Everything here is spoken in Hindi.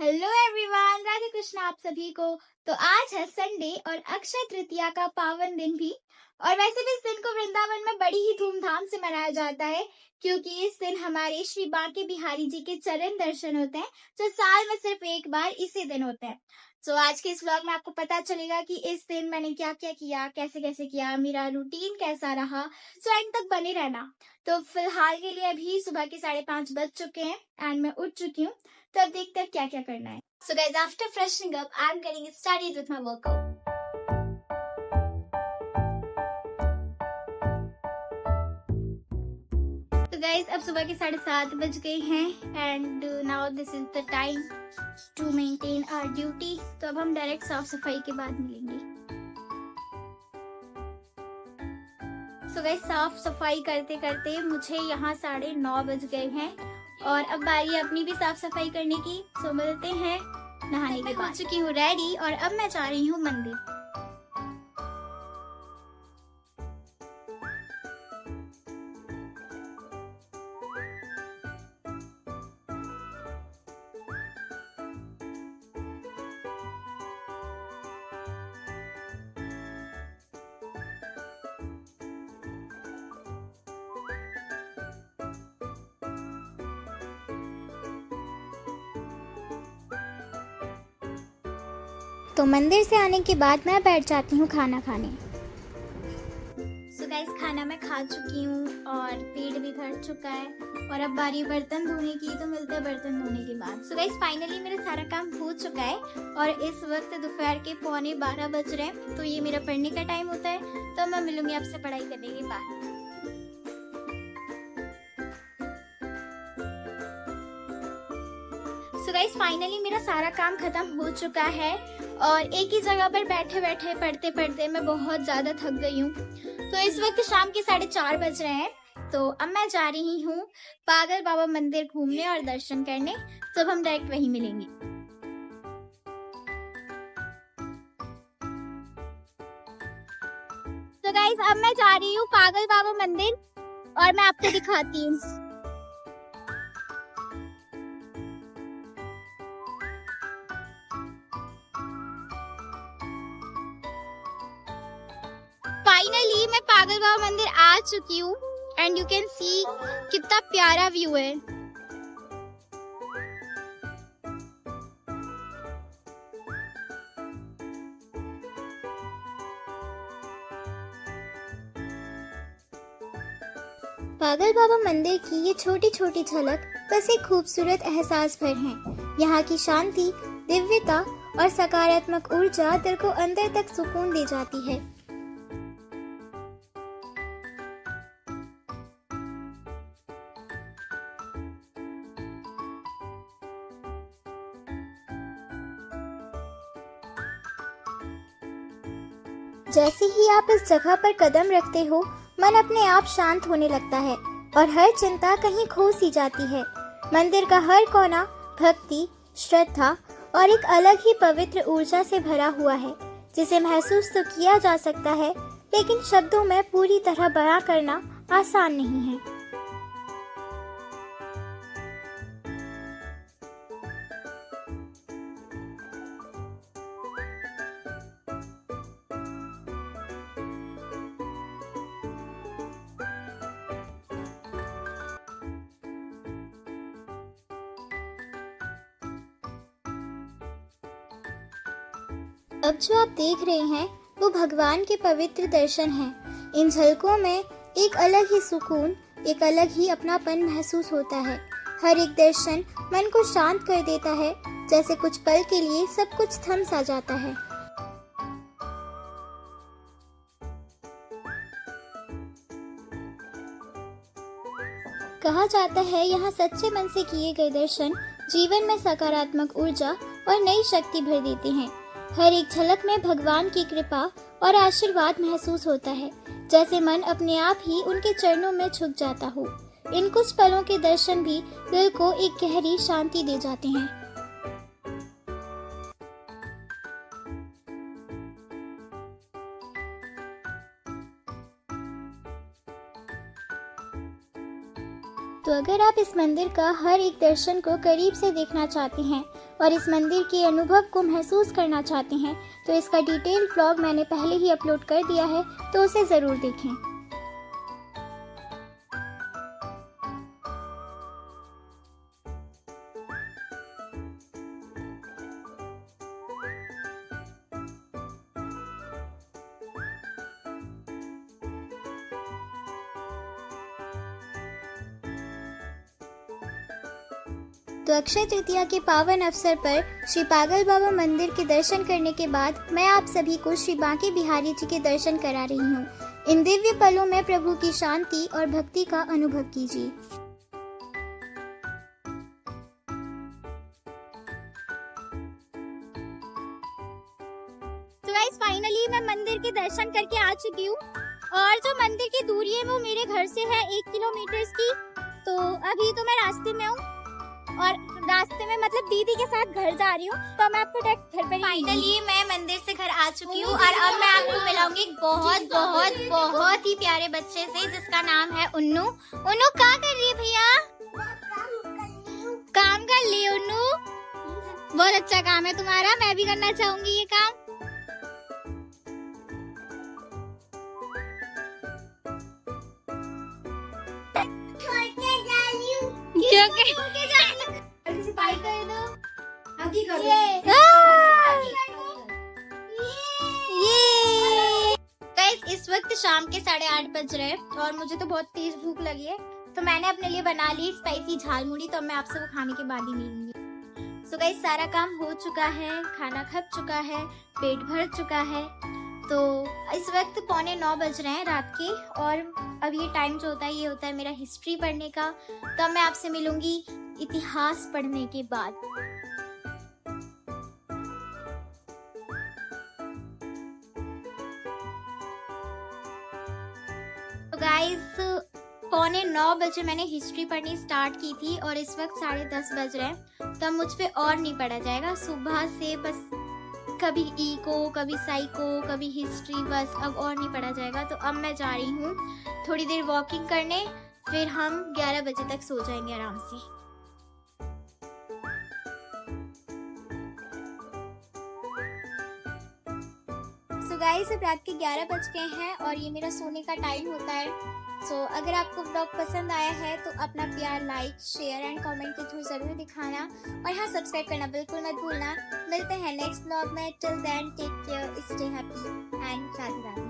हेलो एवरीवन, राधे कृष्ण आप सभी को। तो आज है संडे और अक्षय तृतीया का पावन दिन भी। और वैसे भी इस दिन को वृंदावन में बड़ी ही धूमधाम से मनाया जाता है, क्योंकि इस दिन हमारे श्री बांके बिहारी जी के चरण दर्शन होते हैं, जो साल में सिर्फ एक बार इसी दिन होते हैं। तो आज के इस व्लॉग में आपको पता चलेगा कि इस दिन मैंने क्या क्या किया, कैसे कैसे किया, मेरा रूटीन कैसा रहा। सो एंड तक बने रहना। तो फिलहाल के लिए अभी सुबह के 5:30 बज चुके हैं एंड मैं उठ चुकी हूँ। तो अब देखते हैं क्या क्या करना है। So guys, after freshening up, I'm getting started with my workout. तो guys, अब सुबह के 7:30 बज गए हैं and now this is the time to maintain our duty. तो अब हम डायरेक्ट साफ सफाई के बाद मिलेंगे। So guys, साफ सफाई करते करते मुझे यहाँ 9:30 बज गए हैं और अब बारी अपनी भी साफ सफाई करने की। सो मिलते हैं नहाने के बाद। हो चुकी हूँ रेडी और अब मैं जा रही हूँ मंदिर। तो मंदिर से आने के बाद मैं बैठ जाती हूँ खाना खाने। सो गाइस, खाना मैं खा चुकी हूँ और पेट भी भर चुका है और अब बारी बर्तन धोने की। तो मिलते हैं बर्तन धोने के बाद। सो गाइस, फाइनली मेरा सारा काम हो चुका है और इस वक्त दोपहर के 11:15 बज रहे हैं। तो ये मेरा पढ़ने का टाइम होता है। तो मैं मिलूंगी आपसे पढ़ाई करने के बाद। सो गाइस, फाइनली मेरा सारा काम खत्म हो चुका है और एक ही जगह पर बैठे बैठे पढ़ते पढ़ते मैं बहुत ज्यादा थक गई हूँ। तो इस वक्त शाम के 4:30 बज रहे हैं। तो अब मैं जा रही हूँ पागल बाबा मंदिर घूमने और दर्शन करने। तो अब हम डायरेक्ट वहीं मिलेंगे। तो गाइस, अब मैं जा रही हूँ पागल बाबा मंदिर और मैं आपको दिखाती हूँ। फाइनली मैं पागल बाबा मंदिर आ चुकी हूँ एंड यू कैन सी कितना प्यारा व्यू है। पागल बाबा मंदिर की ये छोटी छोटी झलक बस एक खूबसूरत एहसास भर है। यहाँ की शांति, दिव्यता और सकारात्मक ऊर्जा दिल को अंदर तक सुकून दे जाती है। जैसे ही आप इस जगह पर कदम रखते हो, मन अपने आप शांत होने लगता है और हर चिंता कहीं खो सी जाती है। मंदिर का हर कोना भक्ति, श्रद्धा और एक अलग ही पवित्र ऊर्जा से भरा हुआ है, जिसे महसूस तो किया जा सकता है, लेकिन शब्दों में पूरी तरह बयां करना आसान नहीं है। अब जो आप देख रहे हैं वो भगवान के पवित्र दर्शन हैं। इन झलकों में एक अलग ही सुकून, एक अलग ही अपनापन महसूस होता है। हर एक दर्शन मन को शांत कर देता है, जैसे कुछ पल के लिए सब कुछ थम सा जाता है। कहा जाता है यहाँ सच्चे मन से किए गए दर्शन जीवन में सकारात्मक ऊर्जा और नई शक्ति भर देते हैं। हर एक झलक में भगवान की कृपा और आशीर्वाद महसूस होता है, जैसे मन अपने आप ही उनके चरणों में झुक जाता हो। इन कुछ पलों के दर्शन भी दिल को एक गहरी शांति दे जाते हैं। तो अगर आप इस मंदिर का हर एक दर्शन को करीब से देखना चाहते हैं और इस मंदिर के अनुभव को महसूस करना चाहते हैं तो इसका डिटेल व्लॉग मैंने पहले ही अपलोड कर दिया है, तो उसे ज़रूर देखें। तो अक्षय तृतीया के पावन अवसर पर श्री पागल बाबा मंदिर के दर्शन करने के बाद मैं आप सभी को श्री बांके बिहारी जी के दर्शन करा रही हूँ। इन दिव्य पलों में प्रभु की शांति और भक्ति का अनुभव कीजिए। तो गाइस फाइनली मैं मंदिर के दर्शन करके आ चुकी हूँ और जो मंदिर की दूरी है वो मेरे घर से है 1 किलोमीटर की। तो अभी तो मैं रास्ते में हूँ और रास्ते में मतलब दीदी के साथ घर जा रही हूँ, तो मैं आपको डायरेक्ट घर पर। फाइनली मैं मंदिर से घर आ चुकी हूँ और अब मैं आपको मिलाऊंगी बहुत बहुत बहुत ही प्यारे बच्चे से जिसका नाम है उन्नू। उन्नू क्या कर रही है भैया? काम कर ली उन्नू, बहुत अच्छा काम है तुम्हारा, मैं भी करना चाहूंगी ये काम। सफाई कर दो। गाइस इस वक्त शाम के 8:30 बज रहे हैं और मुझे तो बहुत तेज भूख लगी है, तो मैंने अपने लिए बना ली स्पाइसी झालमुड़ी। तो मैं आपसे वो खाने के बाद ही मिलूंगी। सो गाइस सारा काम हो चुका है, खाना खप चुका है, पेट भर चुका है। तो इस वक्त 8:45 बज रहे हैं रात के और अब ये टाइम जो होता है ये होता है मेरा हिस्ट्री पढ़ने का। तो अब मैं आपसे मिलूंगी इतिहास पढ़ने के बाद। तो गाइस 8:45 बजे मैंने हिस्ट्री पढ़नी स्टार्ट की थी और इस वक्त 10:30 बज रहे हैं। तो मुझ पे और नहीं पढ़ा जाएगा, सुबह से बस कभी इको, कभी साइको, कभी हिस्ट्री, बस अब और नहीं पढ़ा जाएगा। तो अब मैं जा रही हूँ थोड़ी देर वॉकिंग करने, फिर हम 11 बजे तक सो जाएंगे आराम से। सो गाइस अब रात के 11 बज गए हैं और ये मेरा सोने का टाइम होता है। सो अगर आपको व्लॉग पसंद आया है तो अपना प्यार लाइक, शेयर एंड कमेंट के थ्रू जरूर दिखाना और हाँ सब्सक्राइब करना बिल्कुल मत भूलना। मिलते हैं नेक्स्ट व्लॉग में। Till then take care, stay happy and Radhe Radhe.